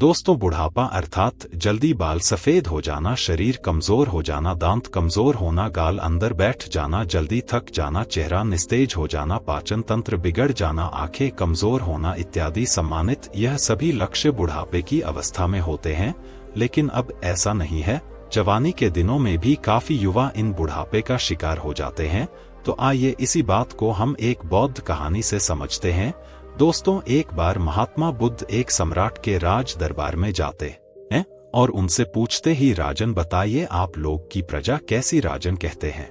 दोस्तों, बुढ़ापा अर्थात जल्दी बाल सफेद हो जाना, शरीर कमजोर हो जाना, दांत कमजोर होना, गाल अंदर बैठ जाना, जल्दी थक जाना, चेहरा निस्तेज हो जाना, पाचन तंत्र बिगड़ जाना, आंखें कमजोर होना इत्यादि सम्मानित यह सभी लक्ष्य बुढ़ापे की अवस्था में होते हैं। लेकिन अब ऐसा नहीं है। जवानी के दिनों में भी काफी युवा इन बुढ़ापे का शिकार हो जाते हैं। तो आइए इसी बात को हम एक बौद्ध कहानी से समझते हैं। दोस्तों, एक बार महात्मा बुद्ध एक सम्राट के राज दरबार में जाते हैं और उनसे पूछते ही, राजन बताइए, आप लोग की प्रजा कैसी? राजन कहते हैं,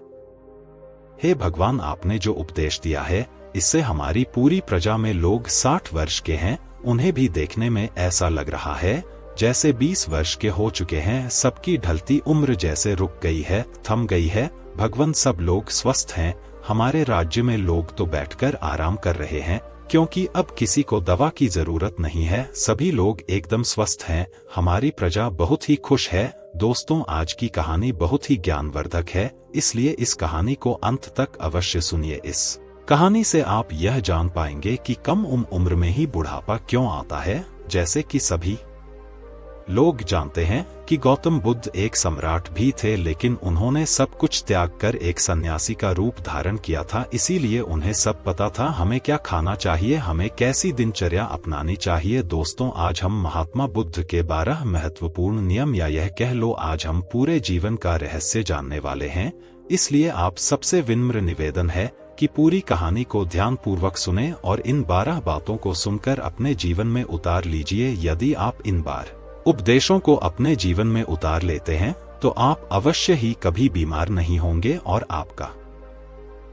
हे भगवान, आपने जो उपदेश दिया है इससे हमारी पूरी प्रजा में लोग 60 वर्ष के हैं। उन्हें भी देखने में ऐसा लग रहा है जैसे 20 वर्ष के हो चुके हैं। सबकी ढलती उम्र जैसे रुक गई है, थम गई है। भगवान, सब लोग स्वस्थ हैं। हमारे राज्य में लोग तो बैठकर आराम कर रहे हैं, क्योंकि अब किसी को दवा की जरूरत नहीं है। सभी लोग एकदम स्वस्थ हैं। हमारी प्रजा बहुत ही खुश है। दोस्तों, आज की कहानी बहुत ही ज्ञानवर्धक है, इसलिए इस कहानी को अंत तक अवश्य सुनिए। इस कहानी से आप यह जान पाएंगे कि कम उम्र में ही बुढ़ापा क्यों आता है। जैसे कि सभी लोग जानते हैं कि गौतम बुद्ध एक सम्राट भी थे, लेकिन उन्होंने सब कुछ त्याग कर एक सन्यासी का रूप धारण किया था। इसीलिए उन्हें सब पता था हमें क्या खाना चाहिए, हमें कैसी दिनचर्या अपनानी चाहिए। दोस्तों, आज हम महात्मा बुद्ध के 12 महत्वपूर्ण नियम, या यह कह लो आज हम पूरे जीवन का रहस्य जानने वाले हैं। इसलिए आप सबसे विनम्र निवेदन है कि पूरी कहानी को ध्यानपूर्वक सुने और इन 12 बातों को सुनकर अपने जीवन में उतार लीजिए। यदि आप इन बार उपदेशों को अपने जीवन में उतार लेते हैं तो आप अवश्य ही कभी बीमार नहीं होंगे और आपका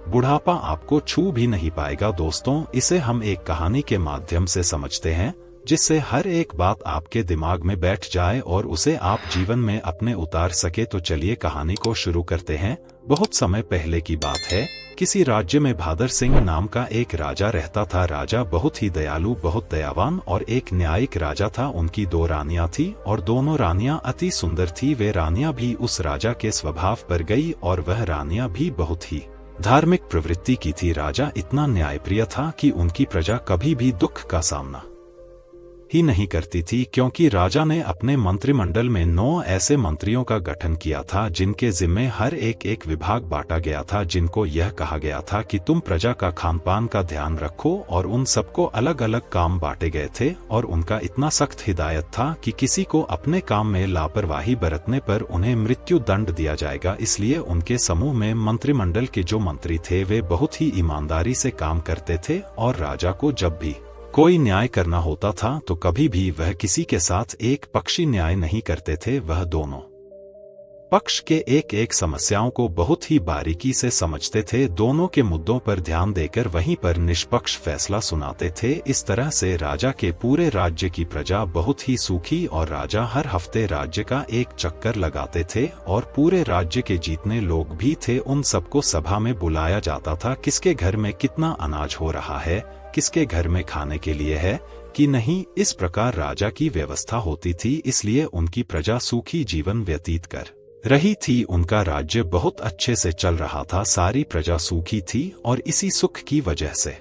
बुढ़ापा आपको छू भी नहीं पाएगा। दोस्तों, इसे हम एक कहानी के माध्यम से समझते हैं, जिससे हर एक बात आपके दिमाग में बैठ जाए और उसे आप जीवन में अपने उतार सके। तो चलिए कहानी को शुरू करते हैं। बहुत समय पहले की बात है। किसी राज्य में भादर सिंह नाम का एक राजा रहता था। राजा बहुत ही दयालु, बहुत दयावान और एक न्यायिक राजा था। उनकी 2 रानियां थी और दोनों रानियां अति सुंदर थी। वे रानियां भी उस राजा के स्वभाव पर गई और वह रानियां भी बहुत ही धार्मिक प्रवृत्ति की थी। राजा इतना न्यायप्रिय था कि उनकी प्रजा कभी भी दुख का सामना ही नहीं करती थी, क्योंकि राजा ने अपने मंत्रिमंडल में 9 ऐसे मंत्रियों का गठन किया था जिनके जिम्मे हर एक विभाग बांटा गया था, जिनको यह कहा गया था कि तुम प्रजा का खान पान का ध्यान रखो। और उन सबको अलग अलग काम बांटे गए थे और उनका इतना सख्त हिदायत था कि किसी को अपने काम में लापरवाही बरतने पर उन्हें मृत्यु दंड दिया जाएगा। इसलिए उनके समूह में मंत्रिमंडल के जो मंत्री थे वे बहुत ही ईमानदारी से काम करते थे और राजा को जब भी कोई न्याय करना होता था तो कभी भी वह किसी के साथ एक पक्षी न्याय नहीं करते थे। वह दोनों पक्ष के एक समस्याओं को बहुत ही बारीकी से समझते थे। दोनों के मुद्दों पर ध्यान देकर वहीं पर निष्पक्ष फैसला सुनाते थे। इस तरह से राजा के पूरे राज्य की प्रजा बहुत ही सुखी और राजा हर हफ्ते राज्य का एक चक्कर लगाते थे और पूरे राज्य के जितने लोग भी थे उन सबको सभा में बुलाया जाता था। किसके घर में कितना अनाज हो रहा है, किसके घर में खाने के लिए है कि नहीं, इस प्रकार राजा की व्यवस्था होती थी। इसलिए उनकी प्रजा सुखी जीवन व्यतीत कर रही थी। उनका राज्य बहुत अच्छे से चल रहा था। सारी प्रजा सुखी थी और इसी सुख की वजह से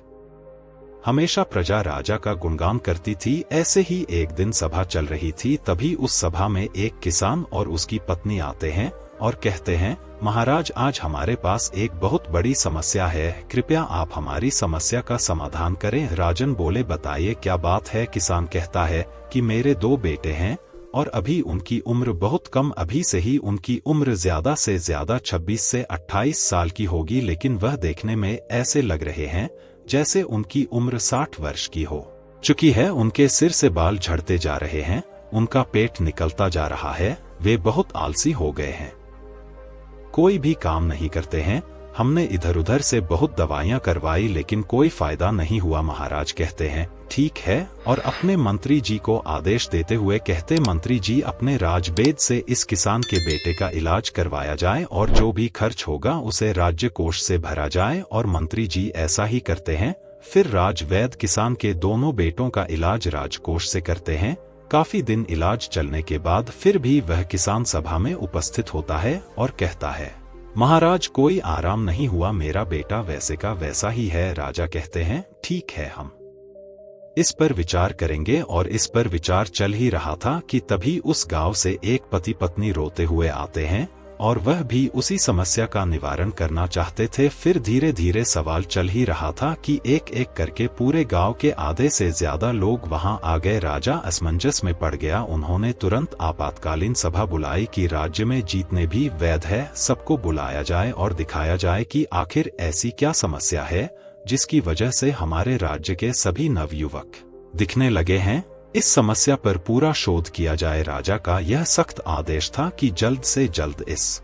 हमेशा प्रजा राजा का गुणगान करती थी। ऐसे ही एक दिन सभा चल रही थी। तभी उस सभा में एक किसान और उसकी पत्नी आते हैं और कहते हैं, महाराज, आज हमारे पास एक बहुत बड़ी समस्या है, कृपया आप हमारी समस्या का समाधान करें। राजन बोले, बताइए क्या बात है। किसान कहता है कि मेरे 2 बेटे हैं और अभी उनकी उम्र बहुत कम, अभी से ही उनकी उम्र ज्यादा से ज्यादा 26 से 28 साल की होगी, लेकिन वह देखने में ऐसे लग रहे हैं जैसे उनकी उम्र 60 वर्ष की हो चुकी है। उनके सिर से बाल झड़ते जा रहे हैं, उनका पेट निकलता जा रहा है, वे बहुत आलसी हो गए हैं, कोई भी काम नहीं करते हैं। हमने इधर उधर से बहुत दवाइयां करवाई लेकिन कोई फायदा नहीं हुआ। महाराज कहते हैं, ठीक है, और अपने मंत्री जी को आदेश देते हुए कहते, मंत्री जी, अपने राजवेद से इस किसान के बेटे का इलाज करवाया जाए और जो भी खर्च होगा उसे राज्य कोष से भरा जाए। और मंत्री जी ऐसा ही करते हैं। फिर राजवैद किसान के दोनों बेटों का इलाज राजकोष से करते हैं। काफी दिन इलाज चलने के बाद फिर भी वह किसान सभा में उपस्थित होता है और कहता है, महाराज, कोई आराम नहीं हुआ, मेरा बेटा वैसे का वैसा ही है। राजा कहते हैं, ठीक है, हम इस पर विचार करेंगे। और इस पर विचार चल ही रहा था कि तभी उस गांव से एक पति पत्नी रोते हुए आते हैं और वह भी उसी समस्या का निवारण करना चाहते थे। फिर धीरे धीरे सवाल चल ही रहा था कि एक एक करके पूरे गांव के आधे से ज्यादा लोग वहां आ गए। राजा असमंजस में पड़ गया। उन्होंने तुरंत आपातकालीन सभा बुलाई कि राज्य में जितने भी वैद्य है सबको बुलाया जाए और दिखाया जाए कि आखिर ऐसी क्या समस्या है जिसकी वजह से हमारे राज्य के सभी नवयुवक दिखने लगे हैं। इस समस्या पर पूरा शोध किया जाए। राजा का यह सख्त आदेश था कि जल्द से जल्द इस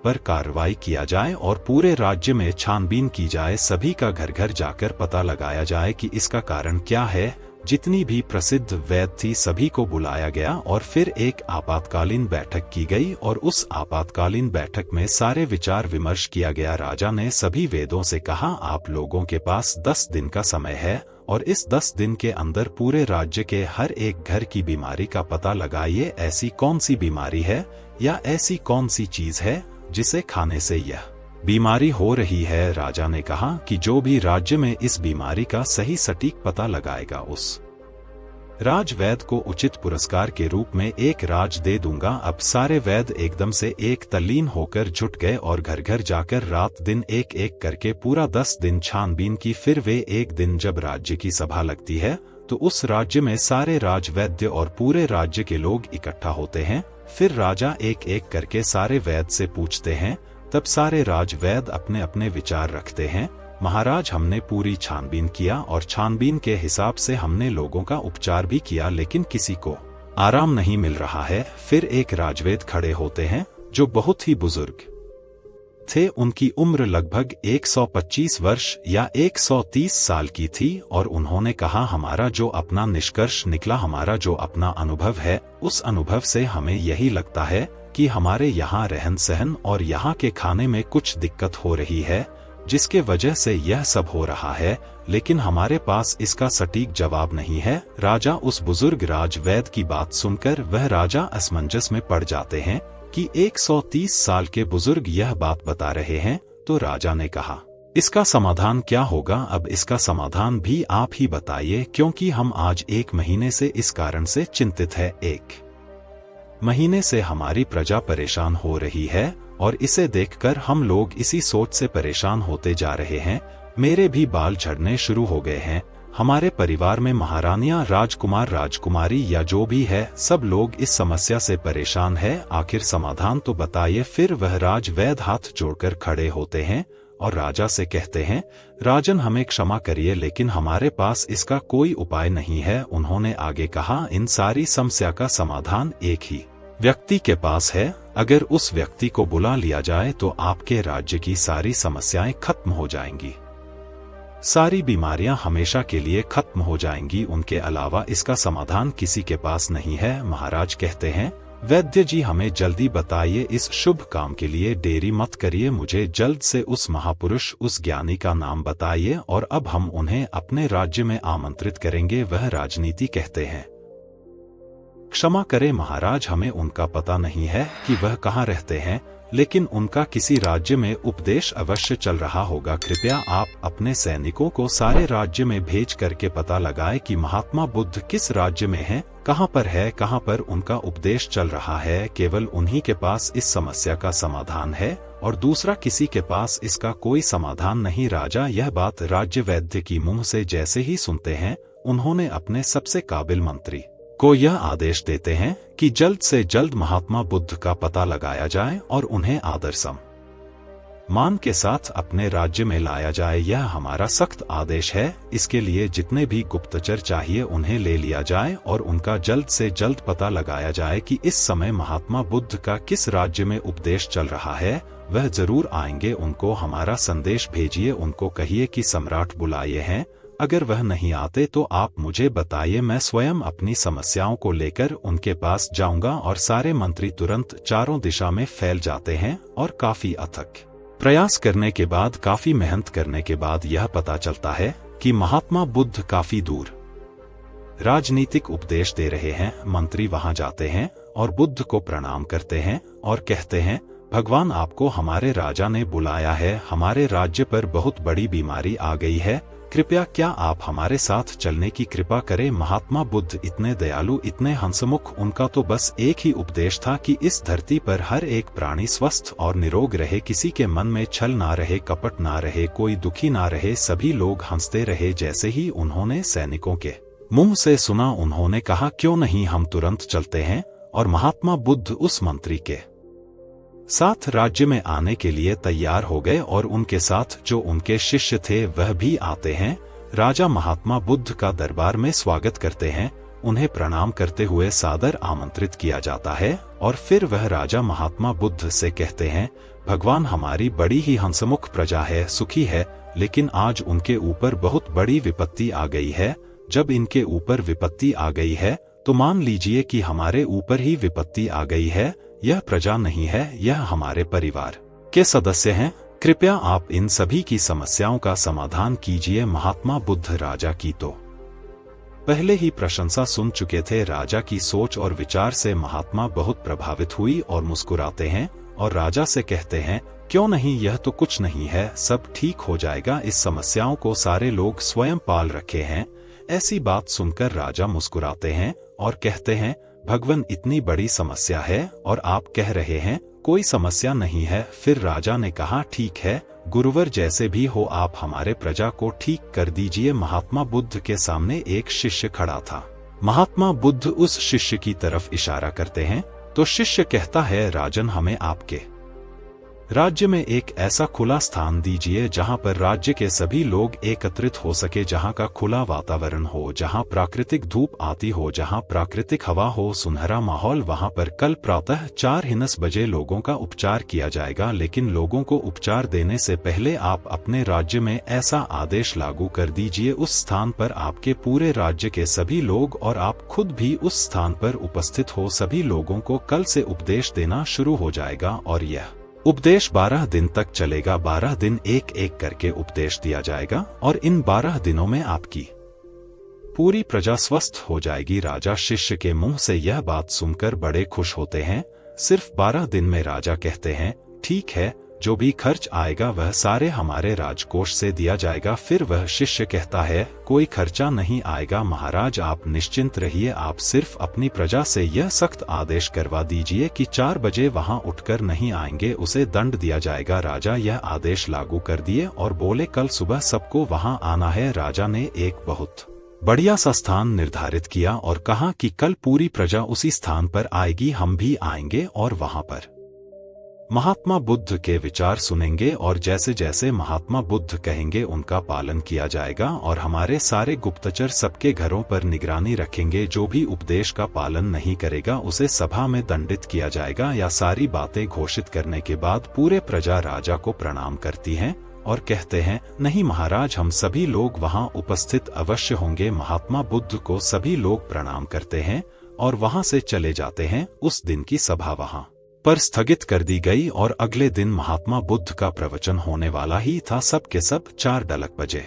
पर कार्रवाई किया जाए और पूरे राज्य में छानबीन की जाए। सभी का घर घर जाकर पता लगाया जाए कि इसका कारण क्या है। जितनी भी प्रसिद्ध वैद्य थी सभी को बुलाया गया और फिर एक आपातकालीन बैठक की गई और उस आपातकालीन बैठक में सारे विचार विमर्श किया गया। राजा ने सभी वेदों से कहा, आप लोगों के पास 10 दिन का समय है और इस 10 दिन के अंदर पूरे राज्य के हर एक घर की बीमारी का पता लगाइए। ऐसी कौन सी बीमारी है या ऐसी कौन सी चीज है जिसे खाने से यह बीमारी हो रही है। राजा ने कहा कि जो भी राज्य में इस बीमारी का सही सटीक पता लगाएगा उस राजवैद्य को उचित पुरस्कार के रूप में एक राज दे दूंगा। अब सारे वैद्य एकदम से एक तल्लीन होकर जुट गए और घर घर जाकर रात दिन एक एक करके पूरा 10 दिन छानबीन की। फिर वे एक दिन जब राज्य की सभा लगती है तो उस राज्य में सारे राजवैद्य और पूरे राज्य के लोग इकट्ठा होते हैं। फिर राजा एक एक करके सारे वैद्य से पूछते हैं। तब सारे राजवैद्य अपने अपने विचार रखते हैं। महाराज, हमने पूरी छानबीन किया और छानबीन के हिसाब से हमने लोगों का उपचार भी किया लेकिन किसी को आराम नहीं मिल रहा है। फिर एक राजवैद्य खड़े होते हैं जो बहुत ही बुजुर्ग थे। उनकी उम्र लगभग 125 वर्ष या 130 साल की थी और उन्होंने कहा, हमारा जो अपना निष्कर्ष निकला, हमारा जो अपना अनुभव है, उस अनुभव से हमें यही लगता है कि हमारे यहाँ रहन सहन और यहाँ के खाने में कुछ दिक्कत हो रही है जिसके वजह से यह सब हो रहा है, लेकिन हमारे पास इसका सटीक जवाब नहीं है। राजा उस बुजुर्ग राजवैद्य की बात सुनकर वह राजा असमंजस में पड़ जाते हैं कि 130 साल के बुजुर्ग यह बात बता रहे हैं। तो राजा ने कहा, इसका समाधान क्या होगा? अब इसका समाधान भी आप ही बताइए, क्योंकि हम आज 1 महीने से इस कारण से चिंतित है। 1 महीने से हमारी प्रजा परेशान हो रही है और इसे देखकर हम लोग इसी सोच से परेशान होते जा रहे हैं। मेरे भी बाल झड़ने शुरू हो गए हैं। हमारे परिवार में महारानियां, राजकुमार, राजकुमारी या जो भी है, सब लोग इस समस्या से परेशान है। आखिर समाधान तो बताइए। फिर वह राजवैद्य हाथ जोड़कर खड़े होते हैं और राजा से कहते हैं, राजन, हमें क्षमा करिए लेकिन हमारे पास इसका कोई उपाय नहीं है। उन्होंने आगे कहा, इन सारी समस्या का समाधान एक ही व्यक्ति के पास है। अगर उस व्यक्ति को बुला लिया जाए तो आपके राज्य की सारी समस्याएं खत्म हो जाएंगी, सारी बीमारियां हमेशा के लिए खत्म हो जाएंगी। उनके अलावा इसका समाधान किसी के पास नहीं है। महाराज कहते हैं, वैद्य जी, हमें जल्दी बताइए, इस शुभ काम के लिए देरी मत करिए। मुझे जल्द से उस महापुरुष, उस ज्ञानी का नाम बताइए और अब हम उन्हें अपने राज्य में आमंत्रित करेंगे। वह राजनीति कहते हैं, क्षमा करें महाराज, हमें उनका पता नहीं है कि वह कहाँ रहते हैं, लेकिन उनका किसी राज्य में उपदेश अवश्य चल रहा होगा। कृपया आप अपने सैनिकों को सारे राज्य में भेज करके पता लगाएं कि महात्मा बुद्ध किस राज्य में है, कहाँ पर है, कहाँ पर उनका उपदेश चल रहा है। केवल उन्हीं के पास इस समस्या का समाधान है और दूसरा किसी के पास इसका कोई समाधान नहीं। राजा यह बात राज्य वैद्य की मुंह से जैसे ही सुनते हैं, उन्होंने अपने सबसे काबिल मंत्री को यह आदेश देते हैं कि जल्द से जल्द महात्मा बुद्ध का पता लगाया जाए और उन्हें आदर सम्मान के साथ अपने राज्य में लाया जाए। यह हमारा सख्त आदेश है। इसके लिए जितने भी गुप्तचर चाहिए उन्हें ले लिया जाए और उनका जल्द से जल्द पता लगाया जाए कि इस समय महात्मा बुद्ध का किस राज्य में उपदेश चल रहा है। वह जरूर आएंगे, उनको हमारा संदेश भेजिए। उनको कहिए कि सम्राट बुलाए हैं। अगर वह नहीं आते तो आप मुझे बताइए, मैं स्वयं अपनी समस्याओं को लेकर उनके पास जाऊंगा। और सारे मंत्री तुरंत चारों दिशा में फैल जाते हैं और काफी अथक प्रयास करने के बाद, काफी मेहनत करने के बाद यह पता चलता है कि महात्मा बुद्ध काफी दूर राजनीतिक उपदेश दे रहे हैं। मंत्री वहां जाते हैं और बुद्ध को प्रणाम करते हैं और कहते हैं, भगवान, आपको हमारे राजा ने बुलाया है। हमारे राज्य पर बहुत बड़ी बीमारी आ गई है। कृपया क्या आप हमारे साथ चलने की कृपा करें। महात्मा बुद्ध इतने दयालु, इतने हंसमुख, उनका तो बस एक ही उपदेश था कि इस धरती पर हर एक प्राणी स्वस्थ और निरोग रहे, किसी के मन में छल ना रहे, कपट ना रहे, कोई दुखी ना रहे, सभी लोग हंसते रहे। जैसे ही उन्होंने सैनिकों के मुंह से सुना, उन्होंने कहा, क्यों नहीं हम तुरंत चलते हैं। और महात्मा बुद्ध उस मंत्री के साथ राज्य में आने के लिए तैयार हो गए और उनके साथ जो उनके शिष्य थे वह भी आते हैं। राजा महात्मा बुद्ध का दरबार में स्वागत करते हैं, उन्हें प्रणाम करते हुए सादर आमंत्रित किया जाता है और फिर वह राजा महात्मा बुद्ध से कहते हैं, भगवान हमारी बड़ी ही हंसमुख प्रजा है, सुखी है, लेकिन आज उनके ऊपर बहुत बड़ी विपत्ति आ गई है। जब इनके ऊपर विपत्ति आ गई है तो मान लीजिए कि हमारे ऊपर ही विपत्ति आ गई है। यह प्रजा नहीं है, यह हमारे परिवार के सदस्य हैं। कृपया आप इन सभी की समस्याओं का समाधान कीजिए। महात्मा बुद्ध राजा की तो पहले ही प्रशंसा सुन चुके थे। राजा की सोच और विचार से महात्मा बहुत प्रभावित हुई और मुस्कुराते हैं और राजा से कहते हैं, क्यों नहीं, यह तो कुछ नहीं है, सब ठीक हो जाएगा, इस समस्याओं को सारे लोग स्वयं पाल रखे हैं। ऐसी बात सुनकर राजा मुस्कुराते हैं और कहते हैं, भगवान इतनी बड़ी समस्या है और आप कह रहे हैं कोई समस्या नहीं है। फिर राजा ने कहा, ठीक है गुरुवर, जैसे भी हो आप हमारे प्रजा को ठीक कर दीजिए। महात्मा बुद्ध के सामने एक शिष्य खड़ा था। महात्मा बुद्ध उस शिष्य की तरफ इशारा करते हैं तो शिष्य कहता है, राजन हमें आपके राज्य में एक ऐसा खुला स्थान दीजिए जहां पर राज्य के सभी लोग एकत्रित हो सके, जहां का खुला वातावरण हो, जहां प्राकृतिक धूप आती हो, जहां प्राकृतिक हवा हो, सुनहरा माहौल। वहां पर कल प्रातः 4:30 बजे लोगों का उपचार किया जाएगा, लेकिन लोगों को उपचार देने से पहले आप अपने राज्य में ऐसा आदेश लागू कर दीजिए, उस स्थान पर आपके पूरे राज्य के सभी लोग और आप खुद भी उस स्थान पर उपस्थित हो, सभी लोगों को कल से उपदेश देना शुरू हो जाएगा और यह उपदेश 12 दिन तक चलेगा। 12 दिन एक एक करके उपदेश दिया जाएगा और इन 12 दिनों में आपकी पूरी प्रजा स्वस्थ हो जाएगी। राजा शिष्य के मुंह से यह बात सुनकर बड़े खुश होते हैं। सिर्फ 12 दिन में राजा कहते हैं, ठीक है, जो भी खर्च आएगा वह सारे हमारे राजकोष से दिया जाएगा। फिर वह शिष्य कहता है, कोई खर्चा नहीं आएगा महाराज, आप निश्चिंत रहिए, आप सिर्फ अपनी प्रजा से यह सख्त आदेश करवा दीजिए कि 4 बजे वहां उठकर नहीं आएंगे, उसे दंड दिया जाएगा। राजा यह आदेश लागू कर दिए और बोले, कल सुबह सबको वहां आना है। राजा ने एक बहुत बढ़िया सा स्थान निर्धारित किया और कहा कि कल पूरी प्रजा उसी स्थान पर आएगी, हम भी आएंगे और वहां पर महात्मा बुद्ध के विचार सुनेंगे और जैसे जैसे महात्मा बुद्ध कहेंगे उनका पालन किया जाएगा और हमारे सारे गुप्तचर सबके घरों पर निगरानी रखेंगे। जो भी उपदेश का पालन नहीं करेगा उसे सभा में दंडित किया जाएगा। या सारी बातें घोषित करने के बाद पूरे प्रजा राजा को प्रणाम करती हैं और कहते हैं, नहीं महाराज, हम सभी लोग वहां उपस्थित अवश्य होंगे। महात्मा बुद्ध को सभी लोग प्रणाम करते हैं और वहां से चले जाते हैं। उस दिन की सभा वहां पर स्थगित कर दी गई और अगले दिन महात्मा बुद्ध का प्रवचन होने वाला ही था। सब के सब 4 बजे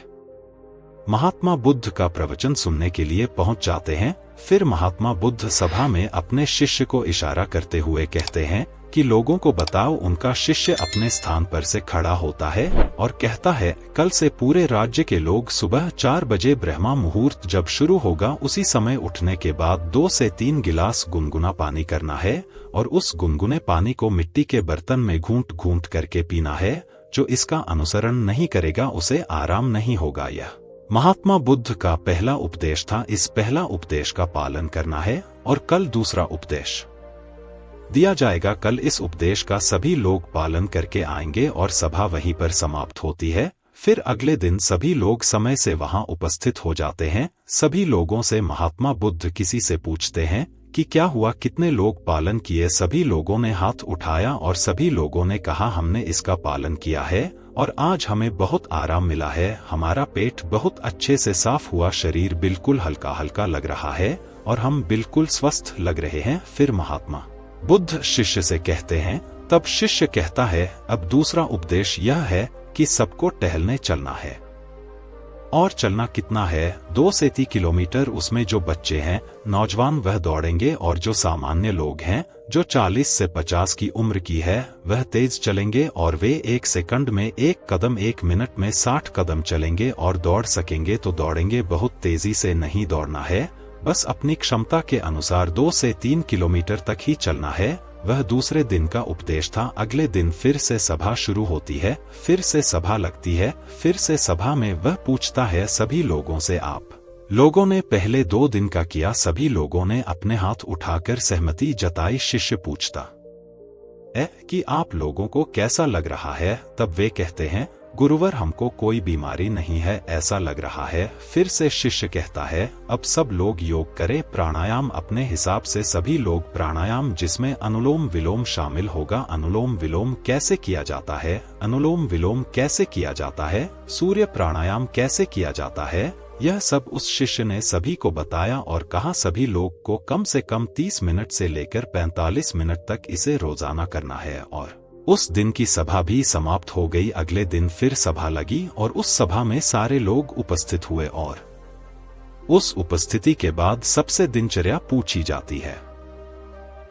महात्मा बुद्ध का प्रवचन सुनने के लिए पहुंच जाते हैं। फिर महात्मा बुद्ध सभा में अपने शिष्य को इशारा करते हुए कहते हैं कि लोगों को बताओ। उनका शिष्य अपने स्थान पर से खड़ा होता है और कहता है, कल से पूरे राज्य के लोग सुबह 4 बजे ब्रह्मा मुहूर्त जब शुरू होगा उसी समय उठने के बाद 2 से 3 गिलास गुनगुना पानी करना है और उस गुनगुने पानी को मिट्टी के बर्तन में घूंट घूंट करके पीना है। जो इसका अनुसरण नहीं करेगा उसे आराम नहीं होगा। यह महात्मा बुद्ध का पहला उपदेश था। इस पहला उपदेश का पालन करना है और कल दूसरा उपदेश दिया जाएगा। कल इस उपदेश का सभी लोग पालन करके आएंगे और सभा वहीं पर समाप्त होती है। फिर अगले दिन सभी लोग समय से वहां उपस्थित हो जाते हैं। सभी लोगों से महात्मा बुद्ध किसी से पूछते हैं कि क्या हुआ, कितने लोग पालन किए। सभी लोगों ने हाथ उठाया और सभी लोगों ने कहा, हमने इसका पालन किया है और आज हमें बहुत आराम मिला है। हमारा पेट बहुत अच्छे से साफ हुआ, शरीर बिल्कुल हल्का हल्का लग रहा है और हम बिल्कुल स्वस्थ लग रहे हैं। फिर महात्मा बुद्ध शिष्य से कहते हैं, तब शिष्य कहता है, अब दूसरा उपदेश यह है कि सबको टहलने चलना है। और चलना कितना है? 2 से 3 किलोमीटर। उसमें जो बच्चे हैं, नौजवान, वह दौड़ेंगे, और जो सामान्य लोग हैं, जो 40 से 50 की उम्र की है, वह तेज चलेंगे, और वे 1 सेकंड में 1 कदम, 1 मिनट में 60 कदम चलेंगे और दौड़ सकेंगे। तो दौड़ेंगे, बहुत तेजी से नहीं दौड़ना है, बस अपनी क्षमता के अनुसार 2 से 3 किलोमीटर तक ही चलना है। वह दूसरे दिन का उपदेश था। अगले दिन फिर से सभा शुरू होती है, फिर से सभा लगती है। फिर से सभा में वह पूछता है सभी लोगों से, आप लोगों ने पहले 2 दिन का किया? सभी लोगों ने अपने हाथ उठाकर सहमति जताई। शिष्य पूछता है कि आप लोगों को कैसा लग रहा है? तब वे कहते हैं, गुरुवर, हमको कोई बीमारी नहीं है, ऐसा लग रहा है। फिर से शिष्य कहता है, अब सब लोग योग करें, प्राणायाम अपने हिसाब से। सभी लोग प्राणायाम, जिसमें अनुलोम विलोम शामिल होगा। अनुलोम विलोम कैसे किया जाता है? अनुलोम विलोम कैसे किया जाता है? सूर्य प्राणायाम कैसे किया जाता है? यह सब उस शिष्य ने सभी को बताया और कहा सभी लोग को कम से कम 30 मिनट से लेकर 45 मिनट तक इसे रोजाना करना है। और उस दिन की सभा भी समाप्त हो गई। अगले दिन फिर सभा लगी और उस सभा में सारे लोग उपस्थित हुए और उस उपस्थिति के बाद सबसे दिनचर्या पूछी जाती है,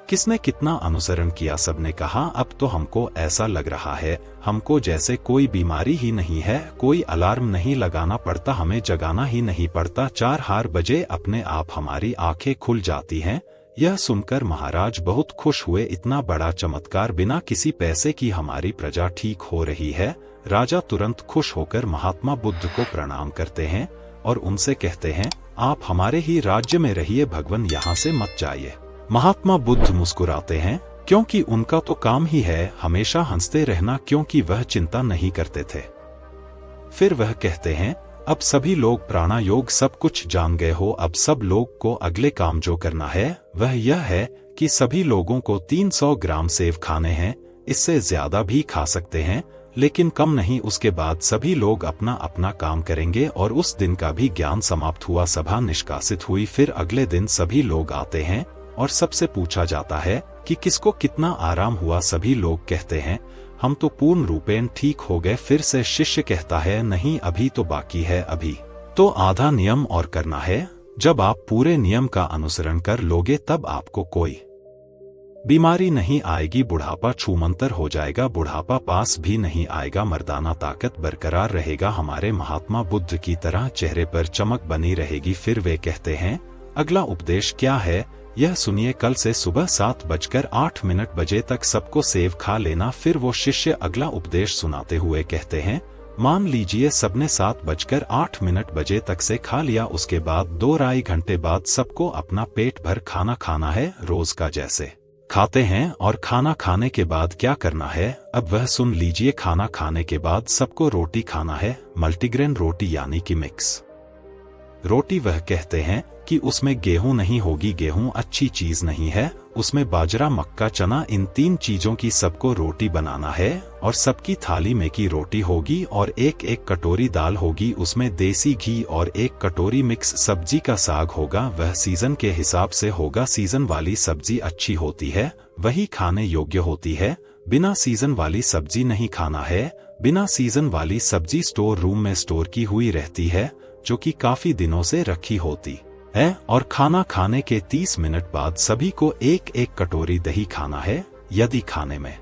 किसने कितना अनुसरण किया? सबने कहा, अब तो हमको ऐसा लग रहा है हमको जैसे कोई बीमारी ही नहीं है, कोई अलार्म नहीं लगाना पड़ता, हमें जगाना ही नहीं पड़ता। 4 बजे अपने आप हमारी आंखें खुल जाती हैं। यह सुनकर महाराज बहुत खुश हुए। इतना बड़ा चमत्कार, बिना किसी पैसे की हमारी प्रजा ठीक हो रही है। राजा तुरंत खुश होकर महात्मा बुद्ध को प्रणाम करते हैं और उनसे कहते हैं, आप हमारे ही राज्य में रहिए, भगवान यहाँ से मत जाइए। महात्मा बुद्ध मुस्कुराते हैं, क्योंकि उनका तो काम ही है हमेशा हंसते रहना, क्योंकि वह चिंता नहीं करते थे। फिर वह कहते हैं, अब सभी लोग प्राणायोग सब कुछ जान गए हो। अब सब लोग को अगले काम जो करना है वह यह है कि सभी लोगों को 300 ग्राम सेव खाने हैं। इससे ज्यादा भी खा सकते हैं, लेकिन कम नहीं। उसके बाद सभी लोग अपना अपना काम करेंगे और उस दिन का भी ज्ञान समाप्त हुआ। सभा निष्कासित हुई। फिर अगले दिन सभी लोग आते हैं और सबसे पूछा जाता है कि किसको कितना आराम हुआ? सभी लोग कहते हैं, हम तो पूर्ण रूपेण ठीक हो गए। फिर से शिष्य कहता है, नहीं, अभी तो बाकी है, अभी तो आधा नियम और करना है। जब आप पूरे नियम का अनुसरण कर लोगे तब आपको कोई बीमारी नहीं आएगी, बुढ़ापा छूमंतर हो जाएगा, बुढ़ापा पास भी नहीं आएगा, मर्दाना ताकत बरकरार रहेगा, हमारे महात्मा बुद्ध की तरह चेहरे पर चमक बनी रहेगी। फिर वे कहते हैं, अगला उपदेश क्या है? यह सुनिए, कल से सुबह 7:08 बजे तक सबको सेव खा लेना। फिर वो शिष्य अगला उपदेश सुनाते हुए कहते हैं, मान लीजिए सबने 7:08 बजे तक से खा लिया, उसके बाद 2-2.5 घंटे बाद सबको अपना पेट भर खाना खाना है, रोज का जैसे खाते हैं। और खाना खाने के बाद क्या करना है? अब वह सुन लीजिए, खाना खाने के बाद सबको रोटी खाना है, मल्टीग्रेन रोटी यानी कि मिक्स रोटी। वह कहते हैं कि उसमें गेहूं नहीं होगी, गेहूं अच्छी चीज नहीं है, उसमें बाजरा, मक्का, चना, इन 3 चीजों की सबको रोटी बनाना है और सबकी थाली में की रोटी होगी और 1-1 कटोरी दाल होगी, उसमें देसी घी और 1 कटोरी मिक्स सब्जी का साग होगा। वह सीजन के हिसाब से होगा, सीजन वाली सब्जी अच्छी होती है, वही खाने योग्य होती है। बिना सीजन वाली सब्जी नहीं खाना है। बिना सीजन वाली सब्जी स्टोर रूम में स्टोर की हुई रहती है, जो कि काफी दिनों से रखी होती है। और खाना खाने के 30 मिनट बाद सभी को 1-1 कटोरी दही खाना है। यदि खाने में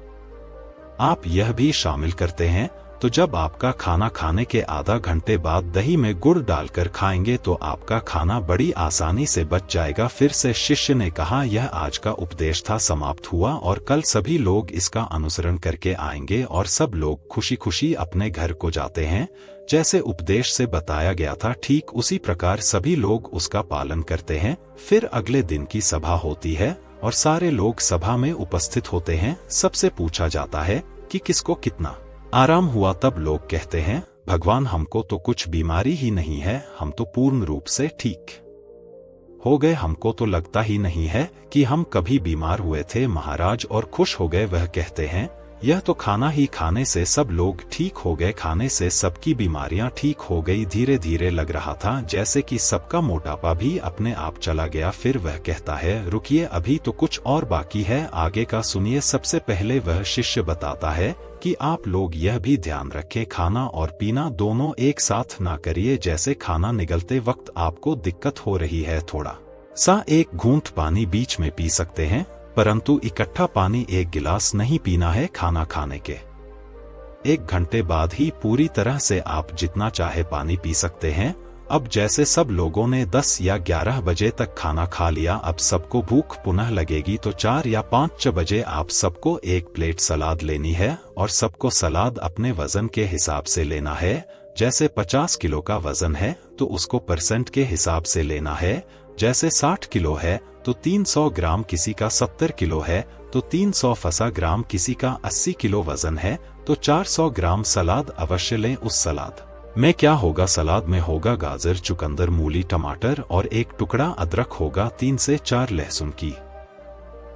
आप यह भी शामिल करते हैं तो जब आपका खाना खाने के आधा घंटे बाद दही में गुड़ डालकर खाएंगे तो आपका खाना बड़ी आसानी से बच जाएगा। फिर से शिष्य ने कहा, यह आज का उपदेश था, समाप्त हुआ और कल सभी लोग इसका अनुसरण करके आएंगे और सब लोग खुशी खुशी अपने घर को जाते हैं। जैसे उपदेश से बताया गया था ठीक उसी प्रकार सभी लोग उसका पालन करते हैं। फिर अगले दिन की सभा होती है और सारे लोग सभा में उपस्थित होते हैं। सबसे पूछा जाता है कि किसको कितना आराम हुआ? तब लोग कहते हैं, भगवान, हमको तो कुछ बीमारी ही नहीं है, हम तो पूर्ण रूप से ठीक हो गए, हमको तो लगता ही नहीं है कि हम कभी बीमार हुए थे। महाराज और खुश हो गए। वह कहते हैं यह तो खाना ही खाने से सब लोग ठीक हो गए, खाने से सबकी बीमारियां ठीक हो गई। धीरे धीरे लग रहा था जैसे कि सबका मोटापा भी अपने आप चला गया। फिर वह कहता है, रुकिए अभी तो कुछ और बाकी है, आगे का सुनिए। सबसे पहले वह शिष्य बताता है कि आप लोग यह भी ध्यान रखें, खाना और पीना दोनों एक साथ ना करिए। जैसे खाना निगलते वक्त आपको दिक्कत हो रही है, थोड़ा सा एक घूंट पानी बीच में पी सकते हैं, परंतु इकट्ठा पानी एक गिलास नहीं पीना है। खाना खाने के 1 घंटे बाद ही पूरी तरह से आप जितना चाहे पानी पी सकते हैं। अब जैसे सब लोगों ने 10 या 11 बजे तक खाना खा लिया, अब सबको भूख पुनः लगेगी, तो 4 या 5 बजे आप सबको एक प्लेट सलाद लेनी है और सबको सलाद अपने वजन के हिसाब से लेना है। जैसे 50 किलो का वजन है तो उसको परसेंट के हिसाब से लेना है। जैसे 60 किलो है तो 300 ग्राम, किसी का 70 किलो है तो 300 ग्राम, किसी का 80 किलो वजन है तो 400 ग्राम सलाद अवश्य लें। उस सलाद में क्या होगा? सलाद में होगा गाजर, चुकंदर, मूली, टमाटर और एक टुकड़ा अदरक होगा। 3 से 4 लहसुन की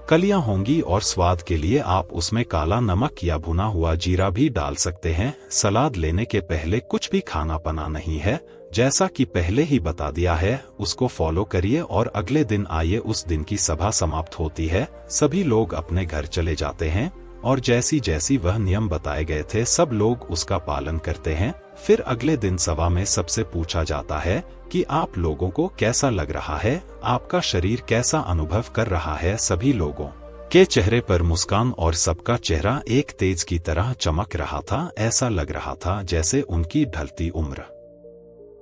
कलियां होंगी और स्वाद के लिए आप उसमें काला नमक या भुना हुआ जीरा भी डाल सकते हैं। सलाद लेने के पहले कुछ भी खाना पना नहीं है, जैसा कि पहले ही बता दिया है। उसको फॉलो करिए और अगले दिन आइए। उस दिन की सभा समाप्त होती है, सभी लोग अपने घर चले जाते हैं और जैसी जैसी वह नियम बताए गए थे सब लोग उसका पालन करते हैं। फिर अगले दिन सभा में सबसे पूछा जाता है कि आप लोगों को कैसा लग रहा है, आपका शरीर कैसा अनुभव कर रहा है। सभी लोगों के चेहरे पर मुस्कान और सबका चेहरा एक तेज की तरह चमक रहा था। ऐसा लग रहा था जैसे उनकी ढलती उम्र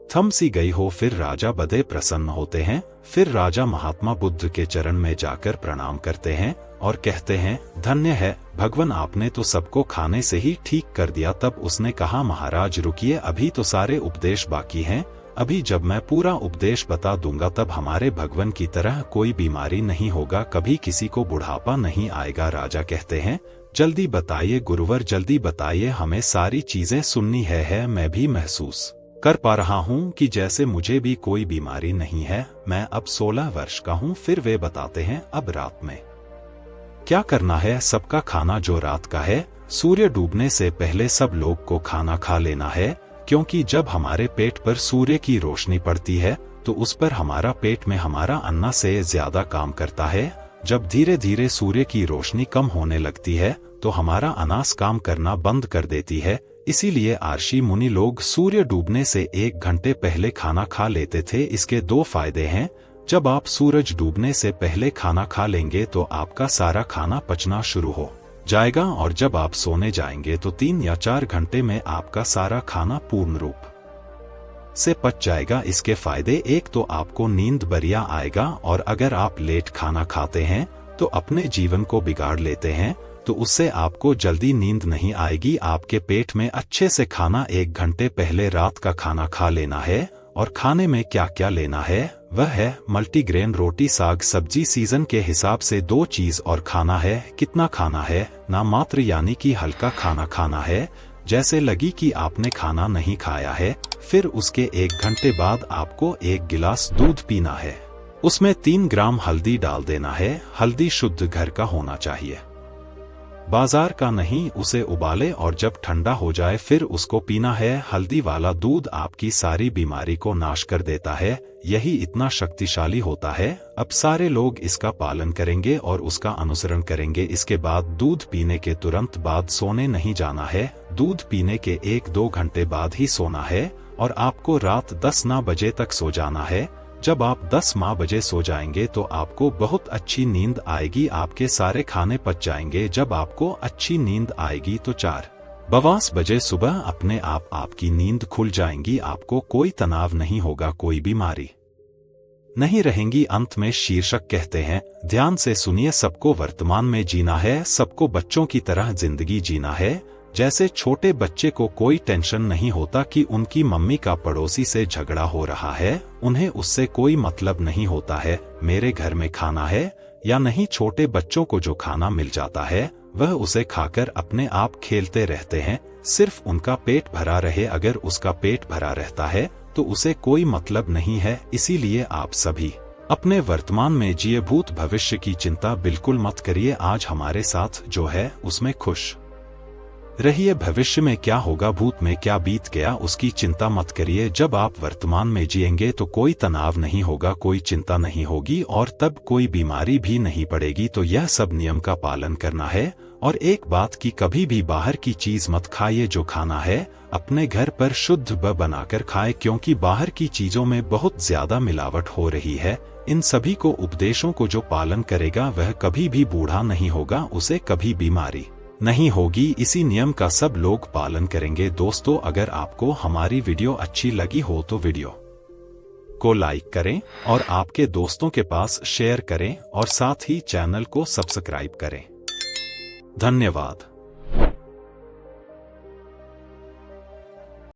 थम सी गई हो। फिर राजा बड़े प्रसन्न होते हैं। फिर राजा महात्मा बुद्ध के चरण में जाकर प्रणाम करते हैं और कहते हैं, धन्य है भगवान, आपने तो सबको खाने से ही ठीक कर दिया। तब उसने कहा, महाराज रुकिए, अभी तो सारे उपदेश बाकी हैं। अभी जब मैं पूरा उपदेश बता दूंगा तब हमारे भगवान की तरह कोई बीमारी नहीं होगा, कभी किसी को बुढ़ापा नहीं आएगा। राजा कहते हैं, जल्दी बताइए गुरुवर, जल्दी बताइए, हमें सारी चीजें सुननी है। मैं भी महसूस कर पा रहा हूँ कि जैसे मुझे भी कोई बीमारी नहीं है। मैं अब 16 वर्ष का हूँ। फिर वे बताते हैं, अब रात में क्या करना है? सबका खाना जो रात का है, सूर्य डूबने से पहले सब लोग को खाना खा लेना है, क्योंकि जब हमारे पेट पर सूर्य की रोशनी पड़ती है तो उस पर हमारा पेट में हमारा अन्ना से ज्यादा काम करता है। जब धीरे धीरे सूर्य की रोशनी कम होने लगती है तो हमारा अनास काम करना बंद कर देती है। इसीलिए आर्षि मुनि लोग सूर्य डूबने से 1 घंटे पहले खाना खा लेते थे। इसके 2 फायदे हैं। जब आप सूरज डूबने से पहले खाना खा लेंगे तो आपका सारा खाना पचना शुरू हो जाएगा, और जब आप सोने जाएंगे तो 3 या 4 घंटे में आपका सारा खाना पूर्ण रूप से पच जाएगा। इसके फायदे, एक तो आपको नींद बढ़िया आएगा, और अगर आप लेट खाना खाते हैं तो अपने जीवन को बिगाड़ लेते हैं तो उससे आपको जल्दी नींद नहीं आएगी। आपके पेट में अच्छे से खाना 1 घंटे पहले रात का खाना खा लेना है। और खाने में क्या क्या लेना है? वह है मल्टीग्रेन रोटी, साग सब्जी, सीजन के हिसाब से 2 चीज और खाना है। कितना खाना है? ना मात्र, यानी कि हल्का खाना खाना है, जैसे लगी कि आपने खाना नहीं खाया है। फिर उसके 1 घंटे बाद आपको 1 गिलास दूध पीना है। उसमें 3 ग्राम हल्दी डाल देना है। हल्दी शुद्ध घर का होना चाहिए, बाजार का नहीं। उसे उबाले और जब ठंडा हो जाए फिर उसको पीना है। हल्दी वाला दूध आपकी सारी बीमारी को नाश कर देता है। यही इतना शक्तिशाली होता है। अब सारे लोग इसका पालन करेंगे और उसका अनुसरण करेंगे। इसके बाद दूध पीने के तुरंत बाद सोने नहीं जाना है। दूध पीने के 1-2 घंटे बाद ही सोना है, और आपको रात 10 बजे तक सो जाना है। जब आप 10 बजे सो जाएंगे तो आपको बहुत अच्छी नींद आएगी, आपके सारे खाने पच जाएंगे। जब आपको अच्छी नींद आएगी तो 4-5 बजे सुबह अपने आप आपकी नींद खुल जाएंगी। आपको कोई तनाव नहीं होगा, कोई बीमारी नहीं रहेंगी। अंत में शीर्षक कहते हैं, ध्यान से सुनिए, सबको वर्तमान में जीना है, सबको बच्चों की तरह जिंदगी जीना है। जैसे छोटे बच्चे को कोई टेंशन नहीं होता कि उनकी मम्मी का पड़ोसी से झगड़ा हो रहा है, उन्हें उससे कोई मतलब नहीं होता है मेरे घर में खाना है या नहीं। छोटे बच्चों को जो खाना मिल जाता है वह उसे खाकर अपने आप खेलते रहते हैं, सिर्फ उनका पेट भरा रहे। अगर उसका पेट भरा रहता है तो उसे कोई मतलब नहीं है। इसीलिए आप सभी अपने वर्तमान में जिए, भूत भविष्य की चिंता बिल्कुल मत करिए। आज हमारे साथ जो है उसमें खुश रहिए भविष्य में क्या होगा, भूत में क्या बीत गया उसकी चिंता मत करिए। जब आप वर्तमान में जिएंगे तो कोई तनाव नहीं होगा, कोई चिंता नहीं होगी और तब कोई बीमारी भी नहीं पड़ेगी। तो यह सब नियम का पालन करना है। और एक बात की, कभी भी बाहर की चीज मत खाइए। जो खाना है अपने घर पर शुद्ध बनाकर खाएं, क्योंकि बाहर की चीजों में बहुत ज्यादा मिलावट हो रही है। इन सभी को उपदेशों को जो पालन करेगा वह कभी भी बूढ़ा नहीं होगा, उसे कभी बीमारी नहीं होगी। इसी नियम का सब लोग पालन करेंगे। दोस्तों, अगर आपको हमारी वीडियो अच्छी लगी हो तो वीडियो को लाइक करें और आपके दोस्तों के पास शेयर करें और साथ ही चैनल को सब्सक्राइब करें। धन्यवाद।